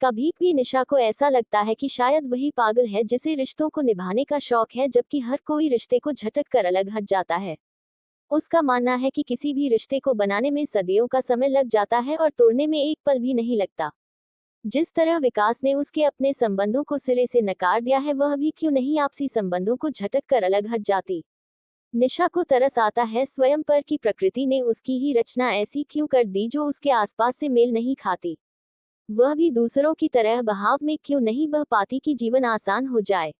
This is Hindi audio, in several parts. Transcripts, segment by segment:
कभी भी निशा को ऐसा लगता है कि शायद वही पागल है जिसे रिश्तों को निभाने का शौक है, जबकि हर कोई रिश्ते को झटक कर अलग हट जाता है। उसका मानना है कि किसी भी रिश्ते को बनाने में सदियों का समय लग जाता है और तोड़ने में एक पल भी नहीं लगता। जिस तरह विकास ने उसके अपने संबंधों को सिरे से नकार दिया है, वह भी क्यों नहीं आपसी संबंधों को झटक कर अलग हट जाती। निशा को तरस आता है स्वयं पर कि प्रकृति ने उसकी ही रचना ऐसी क्यों कर दी जो उसके आसपास से मेल नहीं खाती। वह भी दूसरों की तरह बहाव में क्यों नहीं बह पाती कि जीवन आसान हो जाए।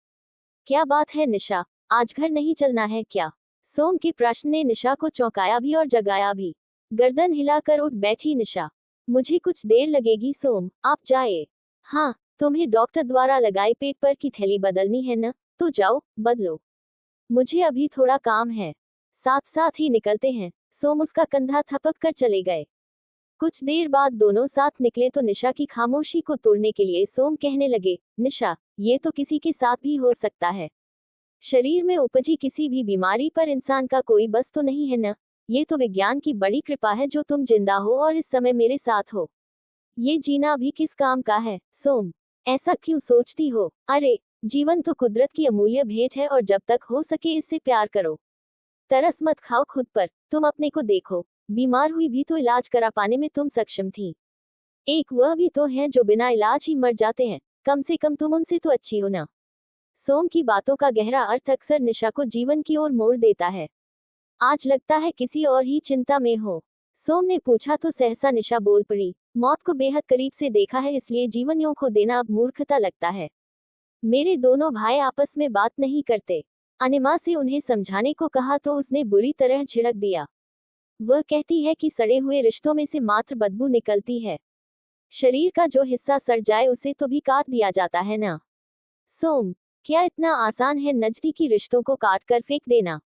क्या बात है निशा, आज घर नहीं चलना है क्या? सोम के प्रश्न ने निशा को चौंकाया भी और जगाया भी। गर्दन हिलाकर उठ बैठी निशा। मुझे कुछ देर लगेगी सोम, आप जाए। हाँ, तुम्हें डॉक्टर द्वारा लगाई पेट पर की थैली बदलनी है न, तो जाओ बदलो। मुझे अभी थोड़ा काम है। साथ साथ ही निकलते हैं। सोम उसका कंधा थपक कर चले गए। कुछ देर बाद दोनों साथ निकले तो निशा की खामोशी को तोड़ने के लिए सोम कहने लगे, निशा, ये तो किसी के साथ भी हो सकता है। शरीर में उपजी किसी भी बीमारी पर इंसान का कोई बस तो नहीं है न। ये तो विज्ञान की बड़ी कृपा है जो तुम जिंदा हो और इस समय मेरे साथ हो। ये जीना भी किस काम का है सोम? ऐसा क्यों सोचती हो? अरे, जीवन तो कुदरत की अमूल्य भेंट है और जब तक हो सके इससे प्यार करो। तरस मत खाओ खुद पर, तुम अपने को देखो। बीमार हुई भी तो इलाज करा पाने में तुम सक्षम थी। एक वह भी तो है जो बिना इलाज ही मर जाते हैं, कम से कम तुम उनसे तो अच्छी हो ना। सोम की बातों का गहरा अर्थ अक्सर निशा को जीवन की ओर मोड़ देता है। आज लगता है किसी और ही चिंता में हो। सोम ने पूछा तो सहसा निशा बोल पड़ी, मौत को बेहद करीब से देखा है इसलिए जीवन यूं खो देना अब मूर्खता लगता है। मेरे दोनों भाई आपस में बात नहीं करते। अनिमा से उन्हें समझाने को कहा तो उसने बुरी तरह झिड़क दिया। वह कहती है कि सड़े हुए रिश्तों में से मात्र बदबू निकलती है। शरीर का जो हिस्सा सड़ जाए उसे तो भी काट दिया जाता है ना। सोम, क्या इतना आसान है नजदीकी रिश्तों को काट कर फेंक देना?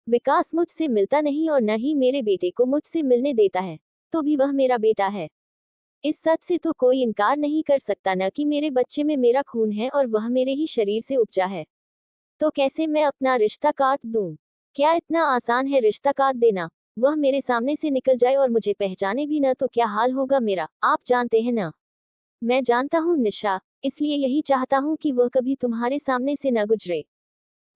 विकास मुझसे मिलता नहीं और न ही मेरे बेटे को मुझसे मिलने देता है, तो भी वह मेरा बेटा है। इस सच से तो कोई इनकार नहीं कर सकता न कि मेरे बच्चे में मेरा खून है और वह मेरे ही शरीर से उपजा है। तो कैसे मैं अपना रिश्ता काट दूं? क्या इतना आसान है रिश्ता काट देना? वह मेरे सामने से निकल जाए और मुझे पहचाने भी न तो क्या हाल होगा मेरा, आप जानते हैं ना। मैं जानता हूँ निशा, इसलिए यही चाहता हूँ कि वह कभी तुम्हारे सामने से न गुजरे।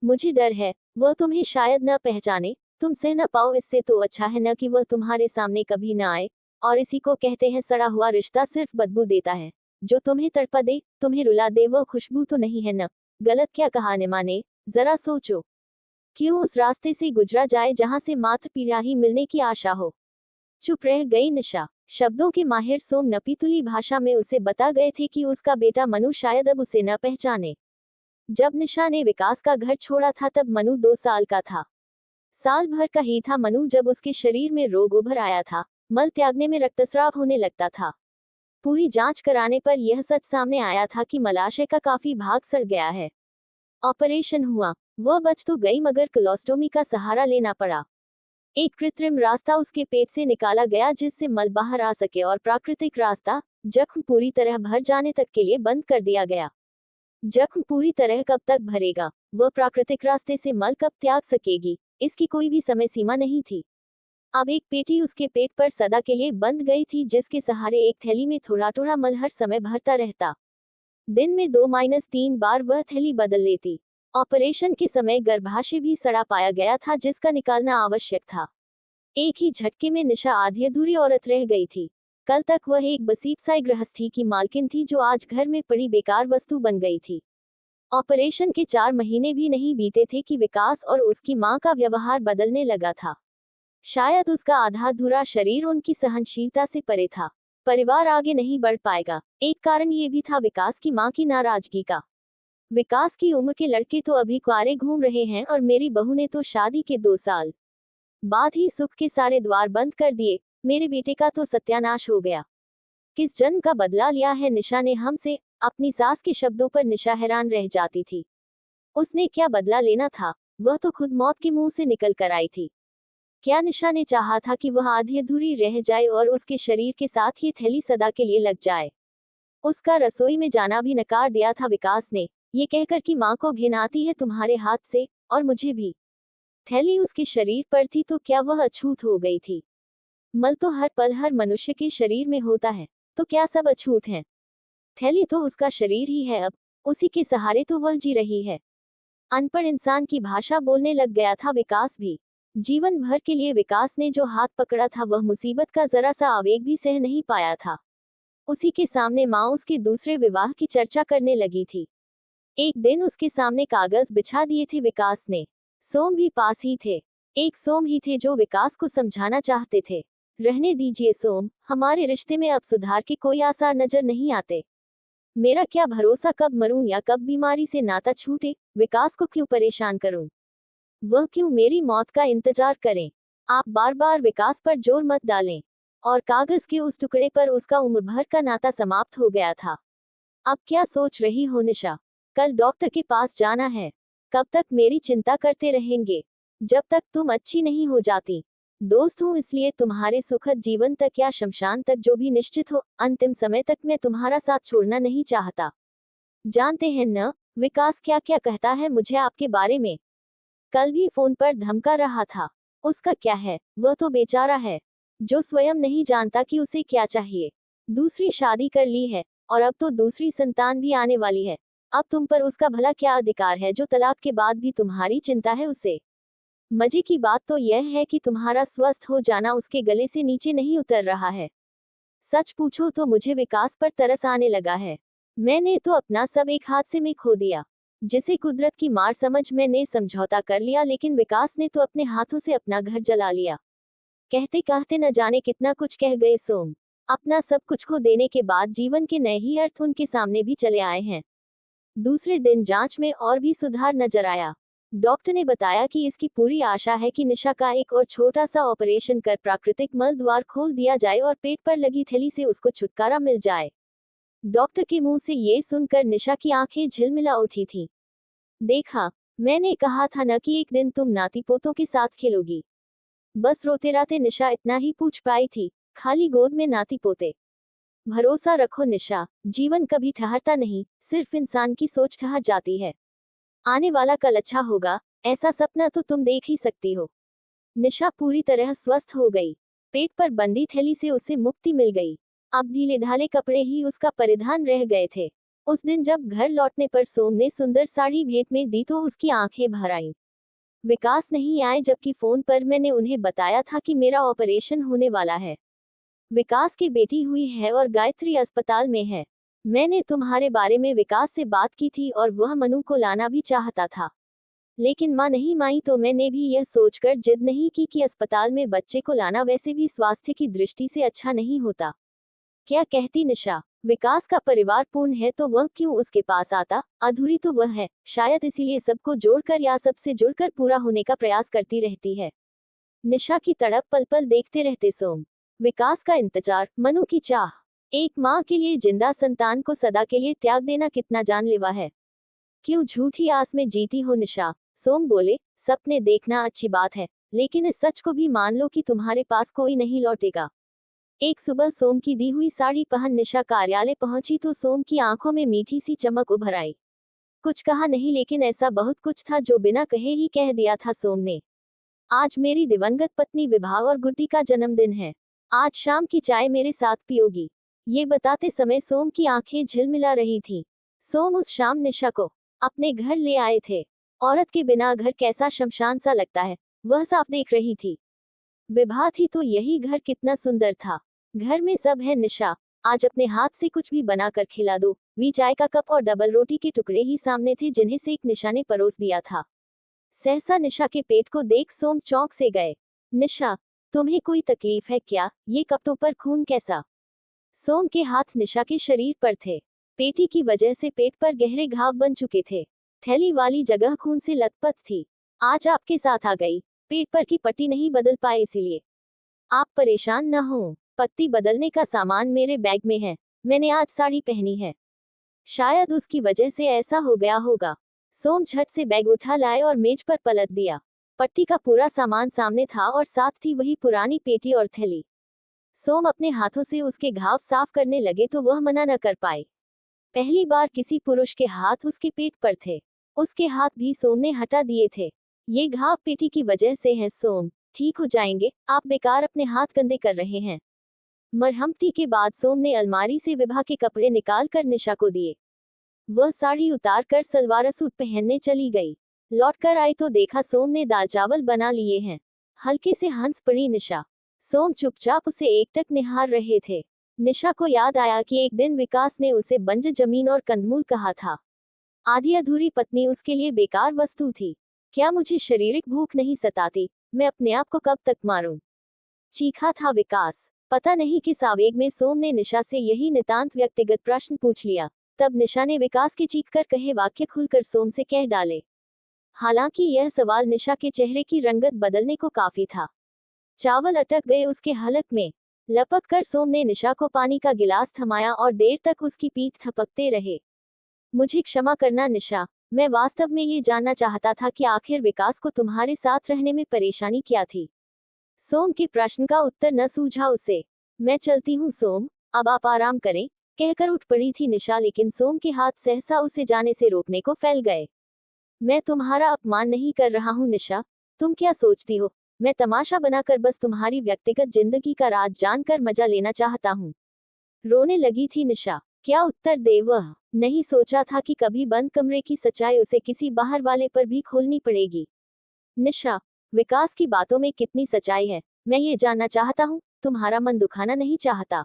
मुझे डर है, वह तुम्हें शायद न पहचाने, तुम सह न पाओ, इससे तो अच्छा है न कि वह तुम्हारे सामने कभी न आए। और इसी को कहते हैं सड़ा हुआ रिश्ता सिर्फ बदबू देता है। जो तुम्हें तड़पा दे, तुम्हें रुला दे, वह खुशबू तो नहीं है न। गलत क्या कहा निमा ने, जरा सोचो। क्यों उस रास्ते से गुजरा जाए जहां से मात्र पीड़ा ही मिलने की आशा हो। चुप रह गई निशा। शब्दों के माहिर सोम नपीतुली भाषा में उसे बता गए थे कि उसका बेटा मनु शायद अब उसे न पहचाने। जब निशा ने विकास का घर छोड़ा था तब मनु 2 साल का था। साल भर का ही था मनु जब उसके शरीर में रोग उभर आया था। मल त्यागने में रक्तस्राव होने लगता था। पूरी जांच कराने पर यह सच सामने आया था कि मलाशय का काफी भाग सड़ गया है। ऑपरेशन हुआ। वह बच तो गई मगर कोलोस्टोमी का सहारा लेना पड़ा। एक कृत्रिम रास्ता उसके पेट से निकाला गया जिससे मल बाहर आ सके और प्राकृतिक रास्ता, जख्म पूरी तरह भर जाने तक के लिए बंद कर दिया गया। जख्म पूरी तरह कब तक भरेगा, वह प्राकृतिक रास्ते से मल कब त्याग सकेगी, इसकी कोई भी समय सीमा नहीं थी। अब एक पेटी उसके पेट पर सदा के लिए बंद गई थी जिसके सहारे एक थैली में थोड़ा थोड़ा मल हर समय भरता रहता। दिन में 2-3 बार वह थैली बदल लेती। ऑपरेशन के समय गर्भाशय भी सड़ा पाया गया था जिसका निकालना आवश्यक था। एक ही झटके में निशा आधी अधूरी औरत रह गई थी। कल तक वह एक बसीबसाई गृहस्थी की मालकिन थी जो आज घर में पड़ी बेकार वस्तु बन गई थी। ऑपरेशन के 4 महीने भी नहीं बीते थे कि विकास और उसकी मां का व्यवहार बदलने लगा था। शायद उसका आधा अधूरा शरीर उनकी सहनशीलता से परे था। परिवार आगे नहीं बढ़ पाएगा। एक कारण ये भी था विकास की मां की नाराजगी का। विकास की उम्र के लड़के तो अभी कुंवारे घूम रहे हैं और मेरी बहू ने तो शादी के 2 साल बाद ही सुख के सारे द्वार बंद कर दिए। मेरे बेटे का तो सत्यानाश हो गया। किस जन्म का बदला लिया है निशा ने हमसे? अपनी सास के शब्दों पर निशा हैरान रह जाती थी। उसने क्या बदला लेना था? वह तो खुद मौत के मुंह से निकल कर आई थी। क्या निशा ने चाहा था कि वह आधी अधूरी रह जाए और उसके शरीर के साथ ये थैली सदा के लिए लग जाए? उसका रसोई में जाना भी नकार दिया था विकास ने, ये कहकर कि माँ को घिन आती है तुम्हारे हाथ से, और मुझे भी। थैली उसके शरीर पर थी तो क्या वह अछूत हो गई थी? मल तो हर पल हर मनुष्य के शरीर में होता है, तो क्या सब अछूत हैं? थैली तो उसका शरीर ही है, अब उसी के सहारे तो वह जी रही है। अनपढ़ इंसान की भाषा बोलने लग गया था विकास भी। जीवन भर के लिए विकास ने जो हाथ पकड़ा था वह मुसीबत का जरा सा आवेग भी सह नहीं पाया था। उसी के सामने माँ उसके दूसरे विवाह की चर्चा करने लगी थी। एक दिन उसके सामने कागज बिछा दिए थे विकास ने। सोम भी पास ही थे। एक सोम ही थे जो विकास को समझाना चाहते थे। रहने दीजिए सोम, हमारे रिश्ते में अब सुधार के कोई आसार नजर नहीं आते। मेरा क्या भरोसा कब मरूं या कब बीमारी से नाता छूटे, विकास को क्यों परेशान करूं? वह क्यों मेरी मौत का इंतजार करें? आप बार बार विकास पर जोर मत डालें। और कागज के उस टुकड़े पर उसका उम्र भर का नाता समाप्त हो गया था। अब क्या सोच रही हो निशा? कल डॉक्टर के पास जाना है। कब तक मेरी चिंता करते रहेंगे? जब तक तुम अच्छी नहीं हो जाती। दोस्त हूँ इसलिए तुम्हारे सुखद जीवन तक या शमशान तक जो भी निश्चित हो, अंतिम समय तक मैं तुम्हारा साथ छोड़ना नहीं चाहता। जानते हैं न, विकास क्या क्या कहता है मुझे आपके बारे में। कल भी फोन पर धमका रहा था। उसका क्या है, वह तो बेचारा है, जो स्वयं नहीं जानता कि उसे क्या चाहिए। दूसरी शादी कर ली है, और अब तो दूसरी संतान भी आने वाली है। अब तुम पर उसका भला क्या अधिकार है जो तलाक के बाद भी तुम्हारी चिंता है उसे? मजे की बात तो यह है कि तुम्हारा स्वस्थ हो जाना उसके गले से नीचे नहीं उतर रहा है। सच पूछो तो मुझे विकास पर तरस आने लगा है। मैंने तो अपना सब एक हादसे में खो दिया। जिसे कुदरत की मार समझ मैंने समझौता कर लिया, लेकिन विकास ने तो अपने हाथों से अपना घर जला लिया। कहते कहते न जाने कितना कुछ कह गए सोम। अपना सब कुछ खो देने के बाद जीवन के नए ही अर्थ उनके सामने भी चले आए हैं। दूसरे दिन जांच में और भी सुधार नजर आया। डॉक्टर ने बताया कि इसकी पूरी आशा है कि निशा का एक और छोटा सा ऑपरेशन कर प्राकृतिक मल द्वार खोल दिया जाए और पेट पर लगी थैली से उसको छुटकारा मिल जाए। डॉक्टर के मुंह से ये सुनकर निशा की आंखें झिलमिला उठी थी। देखा, मैंने कहा था न कि एक दिन तुम नाती पोतों के साथ खेलोगी। बस रोते राते निशा इतना ही पूछ पाई थी, खाली गोद में नाती पोते। भरोसा रखो निशा, जीवन कभी ठहरता नहीं, सिर्फ इंसान की सोच ठहर जाती है। आने वाला कल अच्छा होगा, ऐसा सपना तो तुम देख ही सकती हो। निशा पूरी तरह स्वस्थ हो गई। पेट पर बंदी थैली से उसे मुक्ति मिल गई। अब ढीले ढाले कपड़े ही उसका परिधान रह गए थे। उस दिन जब घर लौटने पर सोम ने सुंदर साड़ी भेंट में दी तो उसकी आंखें भर आईं। विकास नहीं आए, जबकि फोन पर मैंने उन्हें बताया था कि मेरा ऑपरेशन होने वाला है। विकास की बेटी हुई है और गायत्री अस्पताल में है। मैंने तुम्हारे बारे में विकास से बात की थी और वह मनु को लाना भी चाहता था। लेकिन माँ नहीं मानी तो मैंने भी यह सोचकर जिद नहीं की कि अस्पताल में बच्चे को लाना वैसे भी स्वास्थ्य की दृष्टि से अच्छा नहीं होता। क्या कहती निशा? विकास का परिवार पूर्ण है तो वह क्यों उसके पास आता? अधूरी तो वह है, शायद इसीलिए सबको जोड़कर या सबसे जुड़कर पूरा होने का प्रयास करती रहती है। निशा की तड़प पल पल देखते रहते सोम। विकास का इंतजार, मनु की चाह। एक माँ के लिए जिंदा संतान को सदा के लिए त्याग देना कितना जानलेवा है। क्यों झूठी आस में जीती हो निशा? सोम बोले, सपने देखना अच्छी बात है, लेकिन इस सच को भी मान लो कि तुम्हारे पास कोई नहीं लौटेगा। एक सुबह सोम की दी हुई साड़ी पहन निशा कार्यालय पहुंची तो सोम की आंखों में मीठी सी चमक उभर आई। कुछ कहा नहीं, लेकिन ऐसा बहुत कुछ था जो बिना कहे ही कह दिया था सोम ने। आज मेरी दिवंगत पत्नी विभा और गुड्डी का जन्मदिन है। आज शाम की चाय मेरे साथ पियोगी? ये बताते समय सोम की आंखें झिलमिला रही थीं। सोम उस शाम निशा को अपने घर ले आए थे। औरत के बिना घर कैसा शमशान सा लगता है, वह साफ देख रही थी। विभा थी तो यही घर कितना सुंदर था। घर में सब है निशा, आज अपने हाथ से कुछ भी बनाकर खिला दो। वी चाय का कप और डबल रोटी के टुकड़े ही सामने थे जिन्हें से एक निशा ने परोस दिया था। सहसा निशा के पेट को देख सोम चौंक से गए। निशा, तुम्हें कोई तकलीफ है क्या? ये कपड़ों पर खून कैसा? सोम के हाथ निशा के शरीर पर थे। पेटी की वजह से पेट पर गहरे घाव बन चुके थे। थैली वाली जगह खून से लथपथ थी। आज आपके साथ आ गई। पेट पर की पट्टी नहीं बदल पाए इसीलिए। आप परेशान न हो, पट्टी बदलने का सामान मेरे बैग में है। मैंने आज साड़ी पहनी है, शायद उसकी वजह से ऐसा हो गया होगा। सोम झट से बैग उठा लाए और मेज पर पलट दिया। पट्टी का पूरा सामान सामने था और साथ थी वही पुरानी पेटी और थैली। सोम अपने हाथों से उसके घाव साफ करने लगे तो वह मना न कर पाए। पहली बार किसी पुरुष के हाथ उसके पेट पर थे। उसके हाथ भी सोम ने हटा दिए थे। ये घाव पेटी की वजह से है सोम, ठीक हो जाएंगे, आप बेकार अपने हाथ गंदे कर रहे हैं। मरहमटी के बाद सोम ने अलमारी से विभा के कपड़े निकाल कर निशा को दिए। वह साड़ी उतार कर सलवार सूट पहनने चली गई। लौट कर आई तो देखा सोम ने दाल चावल बना लिए हैं। हल्के से हंस पड़ी निशा। सोम चुपचाप उसे एकटक निहार रहे थे। निशा को याद आया कि एक दिन विकास ने उसे बंजर जमीन और कंदमूल कहा था। आधी अधूरी पत्नी उसके लिए बेकार वस्तु थी। क्या मुझे शारीरिक भूख नहीं सताती? मैं अपने आप को कब तक मारूं? चीखा था विकास। पता नहीं किस आवेग में सोम ने निशा से यही नितांत व्यक्तिगत प्रश्न पूछ लिया। तब निशा ने विकास के चीख कर कहे वाक्य खुलकर सोम से कह डाले। हालांकि यह सवाल निशा के चेहरे की रंगत बदलने को काफी था। चावल अटक गए उसके हलक में। लपक कर सोम ने निशा को पानी का गिलास थमाया और देर तक उसकी पीठ थपकते रहे। मुझे क्षमा करना निशा, मैं वास्तव में ये जानना चाहता था कि आखिर विकास को तुम्हारे साथ रहने में परेशानी क्या थी। सोम के प्रश्न का उत्तर न सूझा उसे। मैं चलती हूँ सोम, अब आप आराम करें, कहकर उठ पड़ी थी निशा, लेकिन सोम के हाथ सहसा उसे जाने से रोकने को फैल गए। मैं तुम्हारा अपमान नहीं कर रहा हूँ निशा, तुम क्या सोचती हो मैं तमाशा बनाकर बस तुम्हारी व्यक्तिगत जिंदगी का राज जानकर मजा लेना चाहता हूँ। रोने लगी थी निशा। क्या उत्तर दे वह? नहीं सोचा था कि कभी बंद कमरे की सच्चाई उसे किसी बाहर वाले पर भी खोलनी पड़ेगी। निशा, विकास की बातों में कितनी सच्चाई है, मैं ये जानना चाहता हूँ, तुम्हारा मन दुखाना नहीं चाहता।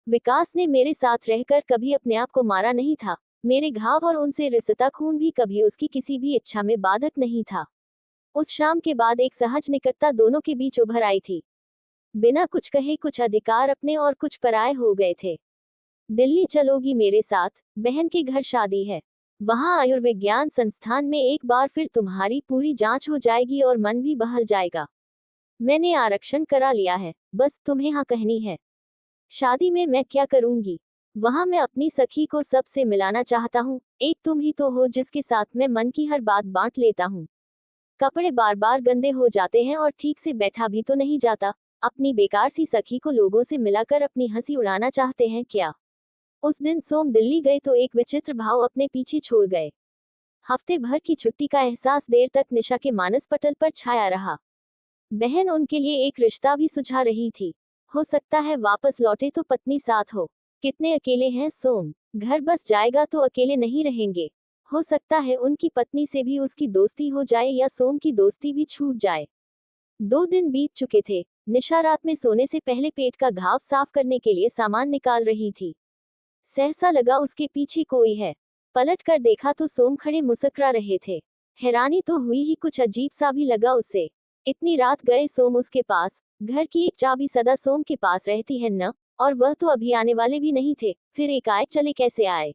विकास ने मेरे साथ रहकर कभी अपने आप को मारा नहीं था। मेरे घाव और उनसे रिश्ता खून भी कभी उसकी किसी भी इच्छा में बाधक नहीं था। उस शाम के बाद एक सहज निकटता दोनों के बीच उभर आई थी। बिना कुछ कहे कुछ अधिकार अपने और कुछ पराये हो गए थे। दिल्ली चलोगी मेरे साथ? बहन के घर शादी है। वहां आयुर्विज्ञान संस्थान में एक बार फिर तुम्हारी पूरी जांच हो जाएगी और मन भी बहल जाएगा। मैंने आरक्षण करा लिया है, बस तुम्हें हाँ कहनी है। शादी में मैं क्या करूंगी? वहां मैं अपनी सखी को सबसे मिलाना चाहता हूँ। एक तुम ही तो हो जिसके साथ मैं मन की हर बात बांट लेता हूँ। कपड़े बार बार गंदे हो जाते हैं और ठीक से बैठा भी तो नहीं जाता। अपनी बेकार सी सखी को लोगों से मिलाकर अपनी हंसी उड़ाना चाहते हैं क्या? उस दिन सोम दिल्ली गए तो एक विचित्र भाव अपने पीछे छोड़ गए। हफ्ते भर की छुट्टी का एहसास देर तक निशा के मानस पटल पर छाया रहा। बहन उनके लिए एक रिश्ता भी सुझा रही थी। हो सकता है वापस लौटे तो पत्नी साथ हो। कितने अकेले हैं सोम, घर बस जाएगा तो अकेले नहीं रहेंगे। हो सकता है उनकी पत्नी से भी उसकी दोस्ती हो जाए या सोम की दोस्ती भी छूट जाए। 2 दिन बीत चुके थे। निशा रात में सोने से पहले पेट का घाव साफ करने के लिए सामान निकाल रही थी। सहसा लगा उसके पीछे कोई है। पलट कर देखा तो सोम खड़े मुस्कुरा रहे थे। हैरानी तो हुई ही, कुछ अजीब सा भी लगा उसे। इतनी रात गए सोम उसके पास। घर की एक चाबी सदा सोम के पास रहती है न, और वह तो अभी आने वाले भी नहीं थे, फिर एकाएक चले कैसे आए?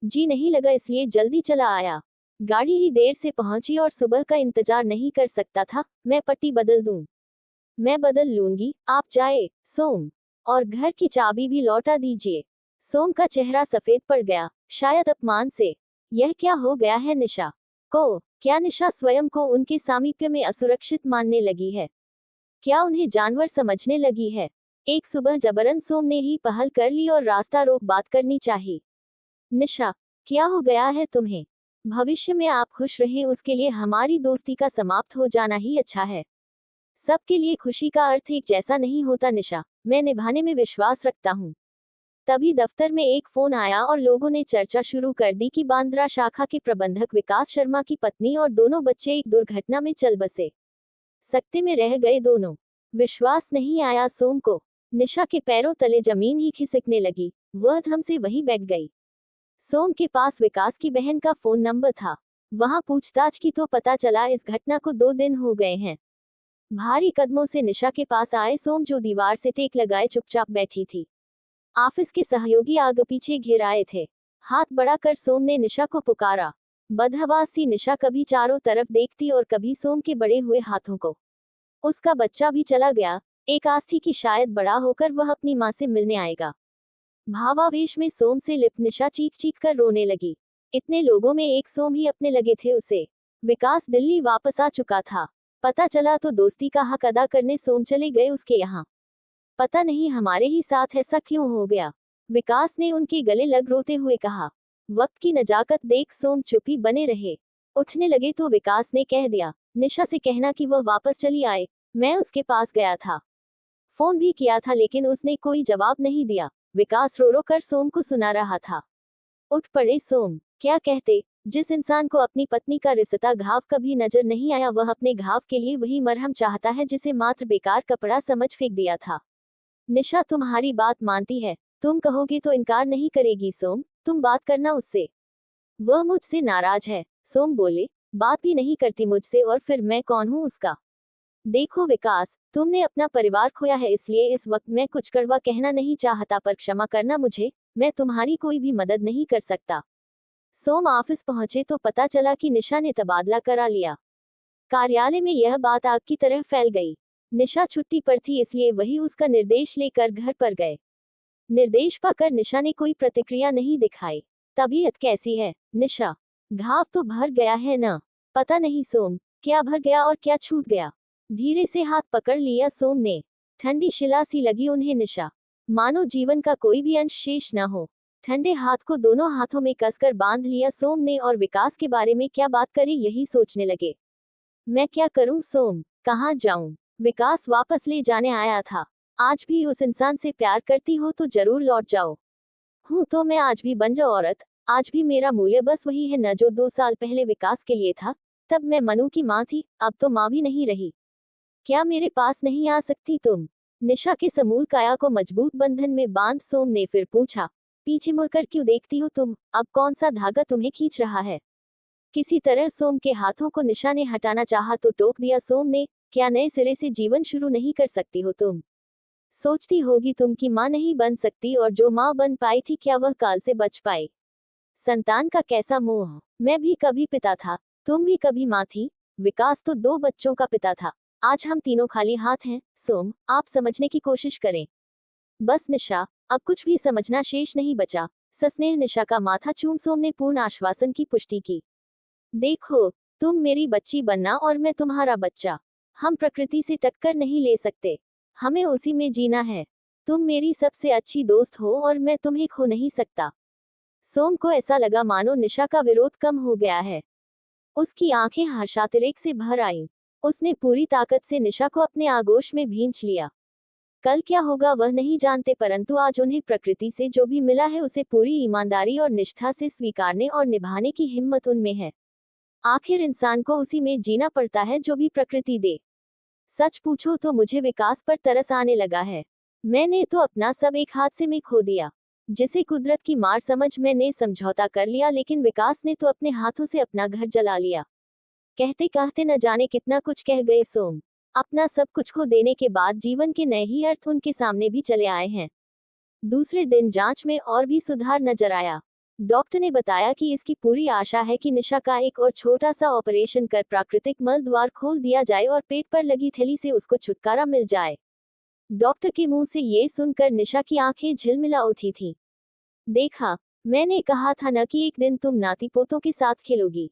जी नहीं लगा इसलिए जल्दी चला आया। गाड़ी ही देर से पहुंची और सुबह का इंतजार नहीं कर सकता था। मैं पट्टी बदल दूं? मैं बदल लूंगी, आप जाए सोम, और घर की चाबी भी लौटा दीजिए। सोम का चेहरा सफेद पड़ गया, शायद अपमान से। यह क्या हो गया है निशा को? क्या निशा स्वयं को उनके सामीप्य में असुरक्षित मानने लगी है? क्या उन्हें जानवर समझने लगी है? एक सुबह जबरन सोम ने ही पहल कर ली और रास्ता रोक बात करनी चाहिए। निशा, क्या हो गया है तुम्हें? भविष्य में आप खुश रहें उसके लिए हमारी दोस्ती का समाप्त हो जाना ही अच्छा है। सबके लिए खुशी का अर्थ एक जैसा नहीं होता निशा, मैं निभाने में विश्वास रखता हूँ। तभी दफ्तर में एक फोन आया और लोगों ने चर्चा शुरू कर दी कि बांद्रा शाखा के प्रबंधक विकास शर्मा की पत्नी और दोनों बच्चे एक दुर्घटना में चल बसे। सकते में रह गए दोनों। विश्वास नहीं आया सोम को। निशा के पैरों तले जमीन ही खिसकने लगी। वह धम से वहीं बैठ गई। सोम के पास विकास की बहन का फोन नंबर था। वहां पूछताछ की तो पता चला इस घटना को 2 दिन हो गए हैं। भारी कदमों से निशा के पास आए सोम, जो दीवार से टेक लगाए चुपचाप बैठी थी। ऑफिस के सहयोगी आगे पीछे घिर आए थे। हाथ बढ़ाकर सोम ने निशा को पुकारा। बदहवास सी निशा कभी चारों तरफ देखती और कभी सोम के बड़े हुए हाथों को। उसका बच्चा भी चला गया। एक आस थी कि शायद बड़ा होकर वह अपनी माँ से मिलने आएगा। भावावेश में सोम से लिप्त निशा चीख चीख कर रोने लगी। इतने लोगों में एक सोम ही अपने लगे थे उसे। विकास दिल्ली वापस आ चुका था। पता चला तो दोस्ती का हक अदा करने सोम चले गए उसके यहाँ। पता नहीं हमारे ही साथ ऐसा क्यों हो गया, विकास ने उनके गले लग रोते हुए कहा। वक्त की नजाकत देख सोम चुप ही बने रहे। उठने लगे तो विकास ने कह दिया, निशा से कहना कि वह वापस चली आए, मैं उसके पास गया था। फोन भी किया था लेकिन उसने कोई जवाब नहीं दिया। विकास रो रो कर सोम को सुना रहा था। उठ पड़े सोम। क्या कहते? जिस इंसान को अपनी पत्नी का रिश्ता घाव कभी नजर नहीं आया वह अपने घाव के लिए वही मरहम चाहता है जिसे मात्र बेकार कपड़ा समझ फेंक दिया था। निशा तुम्हारी बात मानती है, तुम कहोगे तो इनकार नहीं करेगी सोम, तुम बात करना उससे। वह मुझसे नाराज है, सोम बोले। बात भी नहीं करती मुझसे और फिर मैं कौन हूँ उसका? देखो विकास, तुमने अपना परिवार खोया है इसलिए इस वक्त मैं कुछ कड़वा कहना नहीं चाहता पर क्षमा करना मुझे, मैं तुम्हारी कोई भी मदद नहीं कर सकता। सोम ऑफिस पहुंचे तो पता चला कि निशा ने तबादला करा लिया। कार्यालय में यह बात आग की तरह फैल गई। निशा छुट्टी पर थी इसलिए वही उसका निर्देश लेकर घर पर गए। निर्देश पाकर निशा ने कोई प्रतिक्रिया नहीं दिखाई। तबीयत कैसी है निशा? घाव तो भर गया है ना? पता नहीं सोम, क्या भर गया और क्या छूट गया? धीरे से हाथ पकड़ लिया सोम ने। ठंडी शिला सी लगी उन्हें निशा, मानो जीवन का कोई भी अंश शेष न हो। ठंडे हाथ को दोनों हाथों में कसकर बांध लिया सोम ने और विकास के बारे में क्या बात करे यही सोचने लगे। मैं क्या करूं सोम, कहाँ जाऊं? विकास वापस ले जाने आया था। आज भी उस इंसान से प्यार करती हो तो जरूर लौट जाओ। हूं तो मैं आज भी बन जाओ औरत, आज भी मेरा मूल्य बस वही है न जो 2 साल पहले विकास के लिए था। तब मैं मनु की माँ थी, अब तो माँ भी नहीं रही। क्या मेरे पास नहीं आ सकती तुम? निशा के समूल काया को मजबूत बंधन में बांध सोम ने फिर पूछा। पीछे मुड़कर क्यों देखती हो तुम? अब कौन सा धागा तुम्हें खींच रहा है? किसी तरह सोम के हाथों को निशा ने हटाना चाहा तो टोक दिया सोम ने। क्या नए सिरे से जीवन शुरू नहीं कर सकती हो तुम? सोचती होगी तुम कि माँ नहीं बन सकती और जो माँ बन पाई थी क्या वह काल से बच पाई? संतान का कैसा मोह। मैं भी कभी पिता था, तुम भी कभी माँ थी। विकास तो 2 बच्चों का पिता था। आज हम तीनों खाली हाथ हैं। सोम, आप समझने की कोशिश करें। बस निशा, अब कुछ भी समझना शेष नहीं बचा। सस्नेह निशा का माथा चूम सोम ने पूर्ण आश्वासन की पुष्टि की। देखो, तुम मेरी बच्ची बनना और मैं तुम्हारा बच्चा। हम प्रकृति से टक्कर नहीं ले सकते, हमें उसी में जीना है। तुम मेरी सबसे अच्छी दोस्त हो और मैं तुम्हें खो नहीं सकता। सोम को ऐसा लगा मानो निशा का विरोध कम हो गया है। उसकी आंखें हर्षातिरेक से भर आईं। उसने पूरी ताकत से निशा को अपने आगोश में भींच लिया। कल क्या होगा वह नहीं जानते परंतु आज उन्हें प्रकृति से जो भी मिला है उसे पूरी ईमानदारी और निष्ठा से स्वीकारने और निभाने की हिम्मत उनमें है। आखिर इंसान को उसी में जीना पड़ता है जो भी प्रकृति दे। सच पूछो तो मुझे विकास पर तरस आने लगा है। मैंने तो अपना सब एक हादसे में खो दिया। जिसे कुदरत की मार समझ मैंने समझौता कर लिया लेकिन विकास ने तो अपने हाथों से अपना घर जला लिया। कहते कहते न जाने कितना कुछ कह गए सोम। अपना सब कुछ खो देने के बाद जीवन के नए ही अर्थ उनके सामने भी चले आए हैं। दूसरे दिन जांच में और भी सुधार नजर आया। डॉक्टर ने बताया कि इसकी पूरी आशा है कि निशा का एक और छोटा सा ऑपरेशन कर प्राकृतिक मल द्वार खोल दिया जाए और पेट पर लगी थैली से उसको छुटकारा मिल जाए। डॉक्टर के मुंह से ये सुनकर निशा की आंखें झिलमिला उठी थी। देखा, मैंने कहा था न कि एक दिन तुम नाती पोतों के साथ खेलोगी।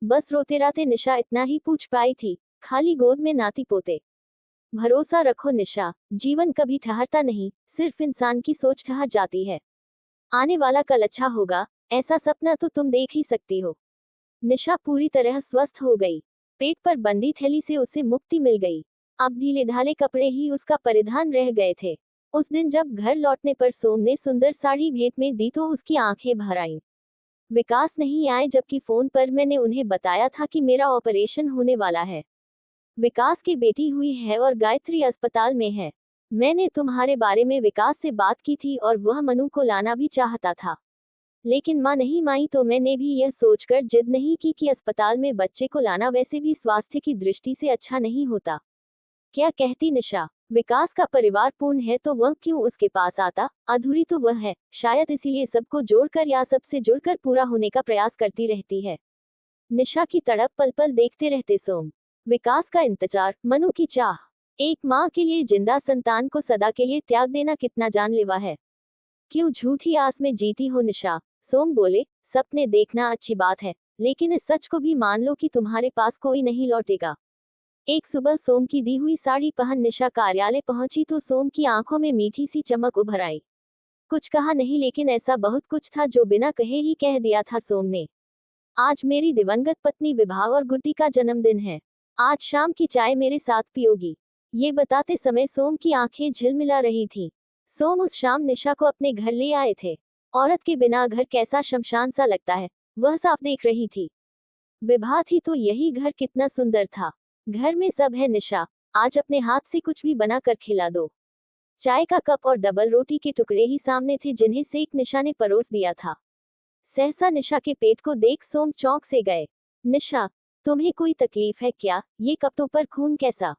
बस रोते राते निशा इतना ही पूछ पाई थी, खाली गोद में नाती पोते। भरोसा रखो निशा, जीवन कभी ठहरता नहीं, सिर्फ इंसान की सोच ठहर जाती है। आने वाला कल अच्छा होगा, ऐसा सपना तो तुम देख ही सकती हो। निशा पूरी तरह स्वस्थ हो गई। पेट पर बंदी थैली से उसे मुक्ति मिल गई। अब ढीले ढाले कपड़े ही उसका परिधान रह गए थे। उस दिन जब घर लौटने पर सोम ने सुंदर साड़ी भेंट में दी तो उसकी आंखें भर आईं। विकास नहीं आए जबकि फोन पर मैंने उन्हें बताया था कि मेरा ऑपरेशन होने वाला है। विकास की बेटी हुई है और गायत्री अस्पताल में है। मैंने तुम्हारे बारे में विकास से बात की थी और वह मनु को लाना भी चाहता था। लेकिन माँ नहीं मानी तो मैंने भी यह सोचकर जिद नहीं की कि अस्पताल में बच्चे को लाना वैसे भी स्वास्थ्य की दृष्टि से अच्छा नहीं होता। क्या कहती निशा? विकास का परिवार पूर्ण है तो वह क्यों उसके पास आता? अधूरी तो वह है, शायद इसीलिए सबको जोड़कर या सबसे जुड़कर पूरा होने का प्रयास करती रहती है। निशा की तड़प पल पल देखते रहते सोम। विकास का इंतजार, मनु की चाह। एक माँ के लिए जिंदा संतान को सदा के लिए त्याग देना कितना जानलेवा है। क्यों झूठी आस में जीती हो निशा? सोम बोले, सपने देखना अच्छी बात है, लेकिन इस सच को भी मान लो कि तुम्हारे पास कोई नहीं लौटेगा। एक सुबह सोम की दी हुई साड़ी पहन निशा कार्यालय पहुंची तो सोम की आंखों में मीठी सी चमक उभर आई। कुछ कहा नहीं लेकिन ऐसा बहुत कुछ था जो बिना कहे ही कह दिया था सोम ने। आज मेरी दिवंगत पत्नी विभा और गुड्डी का जन्मदिन है। आज शाम की चाय मेरे साथ पियोगी। ये बताते समय सोम की आंखें झिलमिला रही थीं। सोम उस शाम निशा को अपने घर ले आए थे। औरत के बिना घर कैसा शमशान सा लगता है, वह साफ देख रही थी। विभा थी तो यही घर कितना सुंदर था। घर में सब है निशा, आज अपने हाथ से कुछ भी बना कर खिला दो। चाय का कप और डबल रोटी के टुकड़े ही सामने थे जिन्हें सेक निशा ने परोस दिया था। सहसा निशा के पेट को देख सोम चौंक से गए। निशा, तुम्हें कोई तकलीफ है क्या? ये कपड़ों पर खून कैसा?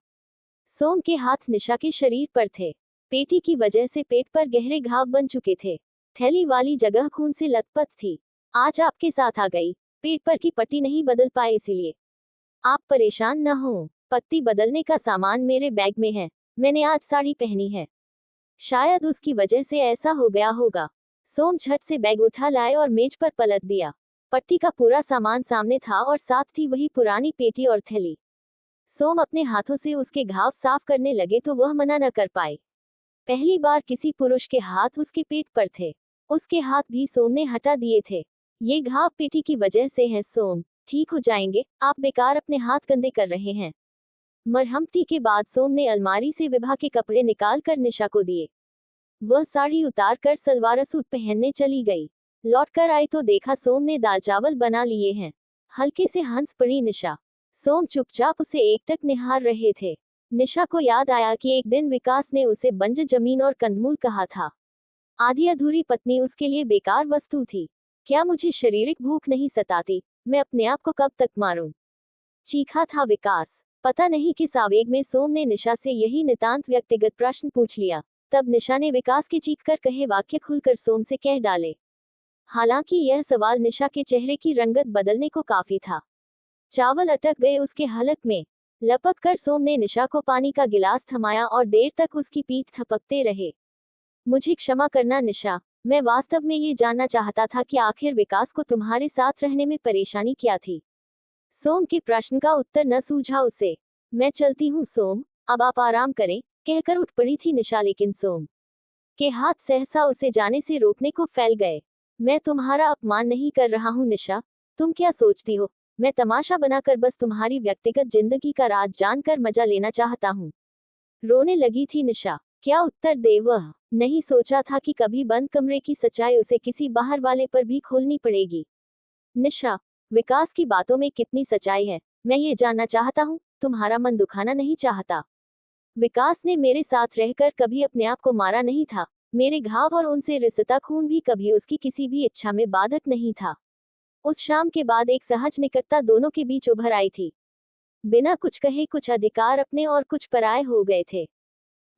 सोम के हाथ निशा के शरीर पर थे। पेटी की वजह से पेट पर गहरे घाव बन चुके थे। थैली वाली जगह खून से लथपथ थी। आज आपके साथ आ गई, पेट पर की पट्टी नहीं बदल पाए इसीलिए। आप परेशान न हो, पट्टी बदलने का सामान मेरे बैग में है। मैंने आज साड़ी पहनी है, शायद उसकी वजह से ऐसा हो गया होगा। सोम झट से बैग उठा लाए और मेज पर पलट दिया। पट्टी का पूरा सामान सामने था और साथ थी वही पुरानी पेटी और थैली। सोम अपने हाथों से उसके घाव साफ करने लगे तो वह मना न कर पाए। पहली बार किसी पुरुष के हाथ उसके पेट पर थे। उसके हाथ भी सोम ने हटा दिए थे। ये घाव पेटी की वजह से है सोम, ठीक हो जाएंगे, आप बेकार अपने हाथ गंदे कर रहे हैं। मरहमती के बाद सोम ने अलमारी से विभा के कपड़े निकाल कर निशा को दिए। वह साड़ी उतार कर सलवार सूट पहनने चली गई। लौटकर आई तो देखा सोम ने दाल चावल बना लिए हैं। हल्के से हंस पड़ी निशा। सोम चुपचाप उसे एकटक निहार रहे थे। निशा को याद आया कि एक दिन विकास ने उसे बंजर जमीन और कंदमूल कहा था। आधी अधूरी पत्नी उसके लिए बेकार वस्तु थी। क्या मुझे शारीरिक भूख नहीं सताती? मैं अपने आप को कब तक मारूं? चीखा था विकास। पता नहीं किस आवेग में सोम ने निशा से यही नितांत व्यक्तिगत प्रश्न पूछ लिया। तब निशा ने विकास के चीख कर कहे वाक्य खुलकर सोम से कह डाले। हालांकि यह सवाल निशा के चेहरे की रंगत बदलने को काफी था। चावल अटक गए उसके हलक में। लपक कर सोम ने निशा को पानी का गिलास थमाया और देर तक उसकी पीठ थपकते रहे। मुझे क्षमा करना निशा, मैं वास्तव में ये जानना चाहता था कि आखिर विकास को तुम्हारे साथ रहने में परेशानी क्या थी। सोम के प्रश्न का उत्तर न सूझा उसे। मैं चलती हूँ सोम, अब आप आराम करें, कहकर उठ पड़ी थी निशा, लेकिन सोम के हाथ सहसा उसे जाने से रोकने को फैल गए। मैं तुम्हारा अपमान नहीं कर रहा हूँ निशा, तुम क्या सोचती हो मैं तमाशा बनाकर बस तुम्हारी व्यक्तिगत जिंदगी का राज जानकर मजा लेना चाहता हूँ। रोने लगी थी निशा। क्या उत्तर दे वह? नहीं सोचा था कि कभी बंद कमरे की सच्चाई उसे किसी बाहर वाले पर भी खोलनी पड़ेगी। निशा, विकास की बातों में कितनी सच्चाई है, मैं ये जानना चाहता हूँ, तुम्हारा मन दुखाना नहीं चाहता। विकास ने मेरे साथ रहकर कभी अपने आप को मारा नहीं था। मेरे घाव और उनसे रिश्ता खून भी कभी उसकी किसी भी इच्छा में बाधक नहीं था। उस शाम के बाद एक सहज निकटता दोनों के बीच उभर आई थी। बिना कुछ कहे कुछ अधिकार अपने और कुछ पराये हो गए थे।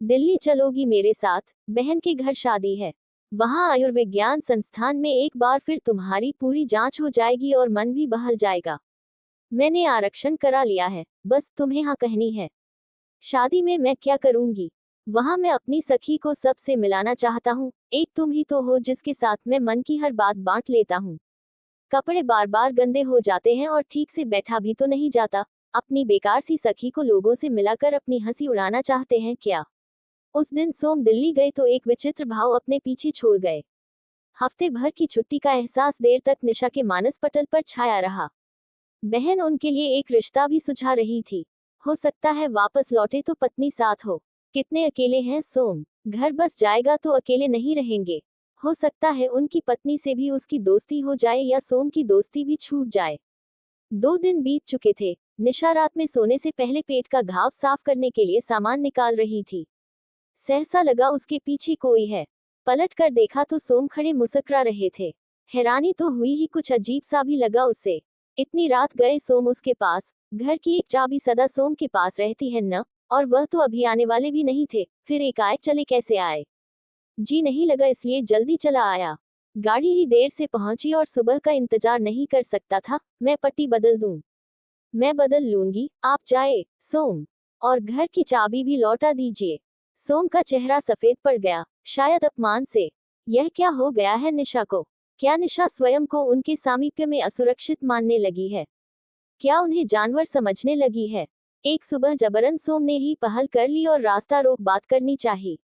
दिल्ली चलोगी मेरे साथ? बहन के घर शादी है, वहां आयुर्विज्ञान संस्थान में एक बार फिर तुम्हारी पूरी जांच हो जाएगी और मन भी बहल जाएगा। मैंने आरक्षण करा लिया है, बस तुम्हें हाँ कहनी है। शादी में मैं क्या करूंगी? वहां मैं अपनी सखी को सबसे मिलाना चाहता हूँ। एक तुम ही तो हो जिसके साथ मैं मन की हर बात बांट लेता हूँ। कपड़े बार बार गंदे हो जाते हैं और ठीक से बैठा भी तो नहीं जाता। अपनी बेकार सी सखी को लोगों से मिलाकर अपनी हंसी उड़ाना चाहते हैं क्या? उस दिन सोम दिल्ली गए तो एक विचित्र भाव अपने पीछे छोड़ गए। हफ्ते भर की छुट्टी का एहसास देर तक निशा के मानस पटल पर छाया रहा। बहन उनके लिए एक रिश्ता भी सुझा रही थी। हो सकता है वापस लौटे तो पत्नी साथ हो। कितने अकेले हैं सोम, घर बस जाएगा तो अकेले नहीं रहेंगे। हो सकता है उनकी पत्नी से भी उसकी दोस्ती हो जाए या सोम की दोस्ती भी छूट जाए। 2 दिन बीत चुके थे। निशा रात में सोने से पहले पेट का घाव साफ करने के लिए सामान निकाल रही थी। सहसा लगा उसके पीछे कोई है। पलट कर देखा तो सोम खड़े मुस्कुरा रहे थे। हैरानी तो हुई ही, कुछ अजीब सा भी लगा उसे। इतनी रात गए सोम उसके पास। घर की एक चाबी सदा सोम के पास रहती है न, और वह तो अभी आने वाले भी नहीं थे, फिर एकाएक चले कैसे आए? जी नहीं लगा इसलिए जल्दी चला आया। गाड़ी ही देर से पहुंची और सुबह का इंतजार नहीं कर सकता था। मैं पट्टी बदल दूं? मैं बदल लूंगी, आप जाए सोम, और घर की चाबी भी लौटा दीजिए। सोम का चेहरा सफेद पड़ गया, शायद अपमान से। यह क्या हो गया है निशा को? क्या निशा स्वयं को उनके सामीप्य में असुरक्षित मानने लगी है? क्या उन्हें जानवर समझने लगी है? एक सुबह जबरन सोम ने ही पहल कर ली और रास्ता रोक बात करनी चाहिए।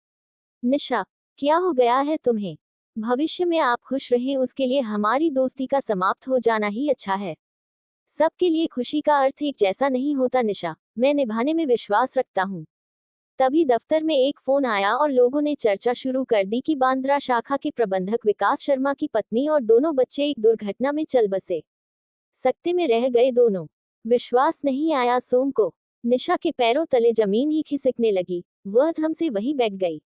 निशा, क्या हो गया है तुम्हें? भविष्य में आप खुश रहें उसके लिए हमारी दोस्ती का समाप्त हो जाना ही अच्छा है। सबके लिए खुशी का अर्थ एक जैसा नहीं होता निशा, मैं निभाने में विश्वास रखता हूँ। तभी दफ्तर में एक फोन आया और लोगों ने चर्चा शुरू कर दी कि बांद्रा शाखा के प्रबंधक विकास शर्मा की पत्नी और दोनों बच्चे एक दुर्घटना में चल बसे। सकते में रह गए दोनों। विश्वास नहीं आया सोम को। निशा के पैरों तले जमीन ही खिसकने लगी। वह धम से वहीं बैठ गई।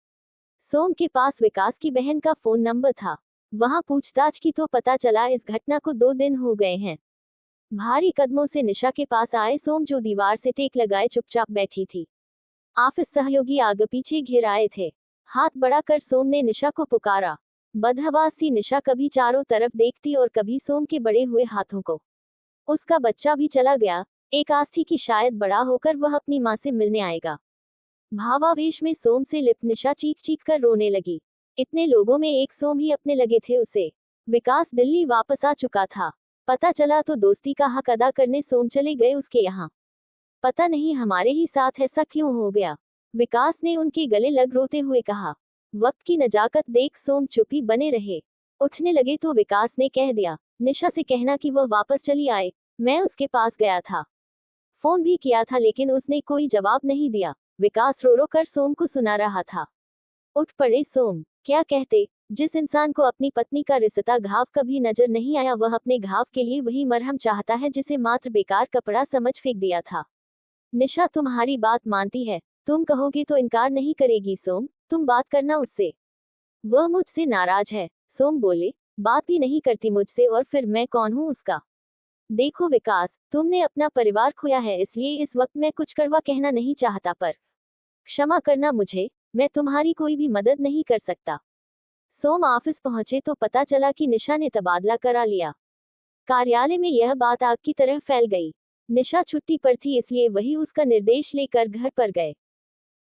सोम के पास विकास की बहन का फोन नंबर था। वहां पूछताछ की तो पता चला इस घटना को 2 दिन हो गए हैं। भारी कदमों से निशा के पास आए सोम, जो दीवार से टेक लगाए चुपचाप बैठी थी। ऑफिस सहयोगी आगे पीछे घिर आए थे। हाथ बढ़ाकर सोम ने निशा को पुकारा। बदहवास सी निशा कभी चारों तरफ देखती और कभी सोम के बड़े हुए हाथों को। उसका बच्चा भी चला गया। एक आस थी कि शायद बड़ा होकर वह अपनी माँ से मिलने आएगा। भावावेश में सोम से लिप्त निशा चीख चीख कर रोने लगी। इतने लोगों में एक सोम ही अपने लगे थे उसे। विकास दिल्ली वापस आ चुका था। पता चला तो दोस्ती का हक अदा करने सोम चले गए उसके यहाँ। पता नहीं हमारे ही साथ ऐसा क्यों हो गया, विकास ने उनके गले लग रोते हुए कहा। वक्त की नजाकत देख सोम चुप ही बने रहे। उठने लगे तो विकास ने कह दिया, निशा से कहना कि वह वापस चली आए। मैं उसके पास गया था, फोन भी किया था, लेकिन उसने कोई जवाब नहीं दिया। विकास रो रो कर सोम को सुना रहा था। उठ पड़े सोम। क्या कहते? जिस इंसान को अपनी पत्नी का रिश्ता घाव कभी नजर नहीं आया, वह अपने घाव के लिए वही मरहम चाहता है जिसे मात्र बेकार कपड़ा समझ फेंक दिया था। निशा तुम्हारी बात मानती है, तुम कहोगे तो इनकार नहीं करेगी सोम, तुम बात करना उससे। वह मुझसे नाराज है, सोम बोले। बात भी नहीं करती मुझसे और फिर मैं कौन हूँ उसका? देखो विकास, तुमने अपना परिवार खोया है, इसलिए इस वक्त मैं कुछ कड़वा कहना नहीं चाहता, पर क्षमा करना मुझे, मैं तुम्हारी कोई भी मदद नहीं कर सकता। सोम ऑफिस पहुंचे तो पता चला कि निशा ने तबादला करा लिया। कार्यालय में यह बात आग की तरह फैल गई। निशा छुट्टी पर थी, इसलिए वही उसका निर्देश लेकर घर पर गए।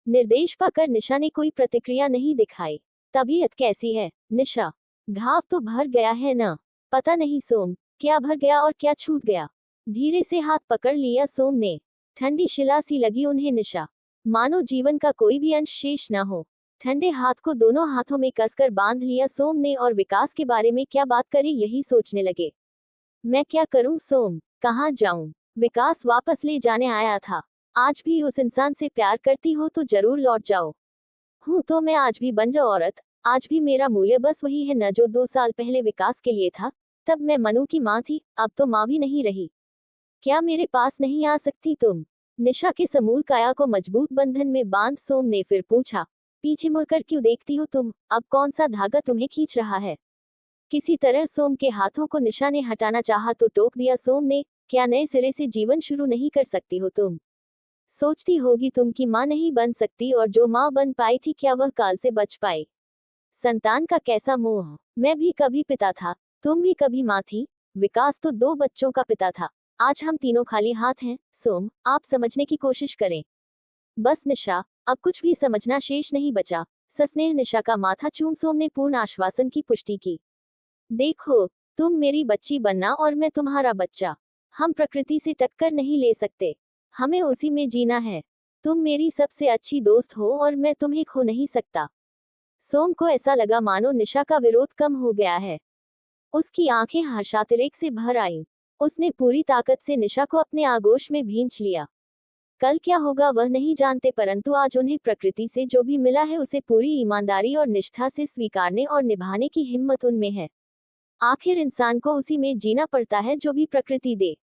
निर्देश पाकर निशा ने कोई प्रतिक्रिया नहीं दिखाई। तबीयत कैसी है निशा? घाव तो भर गया है ना? पता नहीं सोम, क्या भर गया और क्या छूट गया? धीरे से हाथ पकड़ लिया सोम ने। ठंडी शिला सी लगी उन्हें निशा, मानो जीवन का कोई भी अंश शेष न हो। ठंडे हाथ को दोनों हाथों में कसकर बांध लिया सोम ने, और विकास के बारे में क्या बात करे यही सोचने लगे। मैं क्या करूं सोम, कहाँ जाऊं? विकास वापस ले जाने आया था। आज भी उस इंसान से प्यार करती हो तो जरूर लौट जाओ। हूं तो मैं आज भी बन जाओ औरत। आज भी मेरा मूल्य बस वही है न जो 2 साल पहले विकास के लिए था। तब मैं मनु की माँ थी, अब तो माँ भी नहीं रही। क्या मेरे पास नहीं आ सकती तुम? निशा के समूल काया को मजबूत बंधन में बांध सोम ने फिर पूछा। पीछे मुड़कर क्यों देखती हो तुम? अब कौन सा धागा तुम्हें खींच रहा है? किसी तरह सोम के हाथों को निशा ने हटाना चाहा तो टोक दिया सोम ने। क्या नए सिरे से जीवन शुरू नहीं कर सकती हो तुम? सोचती होगी तुम कि माँ नहीं बन सकती, और जो माँ बन पाई थी क्या वह काल से बच पाई? संतान का कैसा मोह। मैं भी कभी पिता था, तुम भी कभी माँ थी। विकास तो 2 बच्चों का पिता था। आज हम तीनों खाली हाथ हैं। सोम, आप समझने की कोशिश करें। बस निशा, अब कुछ भी समझना शेष नहीं बचा। सस्नेह निशा का माथा चूम सोम ने पूर्ण आश्वासन की पुष्टि की। देखो, तुम मेरी बच्ची बनना और मैं तुम्हारा बच्चा। हम प्रकृति से टक्कर नहीं ले सकते, हमें उसी में जीना है। तुम मेरी सबसे अच्छी दोस्त हो और मैं तुम्हें खो नहीं सकता। सोम को ऐसा लगा मानो निशा का विरोध कम हो गया है। उसकी आंखें हर्षातिरेक से भर आईं। उसने पूरी ताकत से निशा को अपने आगोश में भींच लिया। कल क्या होगा वह नहीं जानते, परंतु आज उन्हें प्रकृति से जो भी मिला है उसे पूरी ईमानदारी और निष्ठा से स्वीकारने और निभाने की हिम्मत उनमें है। आखिर इंसान को उसी में जीना पड़ता है जो भी प्रकृति दे।